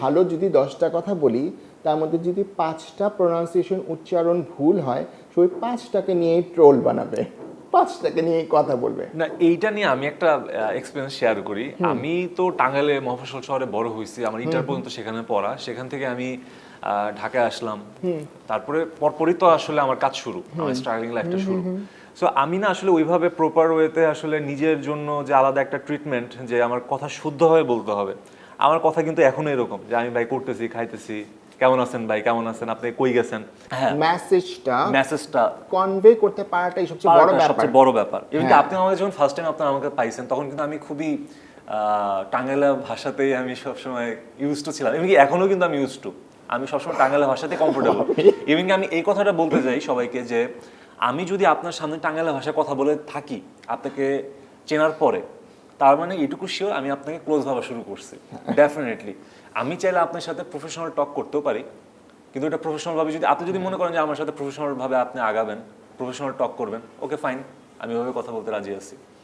ভালো যদি 10টা কথা বলি, তার মধ্যে যদি 5টা প্রোনাউন্সিয়েশন উচ্চারণ ভুল হয়, সে 5টাকে নিয়েই ট্রোল বানাবে, 5টাকে নিয়েই কথা বলবে। না, এইটা নিয়ে আমি একটা এক্সপিরিয়েন্স শেয়ার করি। আমি তো টাঙ্গাইলে মফস্বল শহরে বড় হয়েছি, আমার ইন্টার পর্যন্ত সেখানে পড়া। সেখান থেকে আমি ঢাকায় আসলাম, তারপরে পরপরই তো আসলে আমার কাজ শুরু, আমার স্ট্রাগলিং লাইফটা শুরু। সো আমি না আসলে ওইভাবে প্রপার ওয়েতে আসলে নিজের জন্য যে আলাদা একটা ট্রিটমেন্ট, যে আমার কথা শুদ্ধভাবে বলতে হবে, আমার কথা কিন্তু এখনো এরকম যে আমি ভাই করতেছি, খাইতেছি, কেমন আছেন ভাই, কেমন আছেন, আপনি কই গেছেন, হ্যাঁ, মেসেজটা কনভে করতে পারাটাই সবচেয়ে বড় ব্যাপার। সবচেয়ে বড় ব্যাপার। এবং আপনি আমাকে যখন ফার্স্ট টাইম আপনারা আমাকে পাইছেন, তখন কিন্তু আমি খুবই টাঙ্গাইলা ভাষাতেই আমি সবসময় ইউজ টু ছিলাম, এবং এখনো কিন্তু আমি ইউজ টু, আমি সবসময় টাঙ্গাইলা ভাষাতে কমফোর্টেবল। এবং আমি এই কথাটা বলতে চাই সবাইকে যে আমি যদি আপনার সামনে টাঙ্গাইলা ভাষায় কথা বলে থাকি আপনাকে চেনার পরে, তার মানে এটুকু শিওর আমি আপনাকে ক্লোজ ভাবা শুরু করছি। ডেফিনেটলি আমি চাইলে আপনার সাথে প্রফেশনাল টক করতেও পারি, কিন্তু এটা প্রফেশনাল ভাবে যদি আপনি যদি মনে করেন যে আমার সাথে প্রফেশনাল ভাবে আপনি আগাবেন, প্রফেশনাল টক করবেন, ওকে ফাইন, আমি ওইভাবে কথা বলতে রাজি আছি।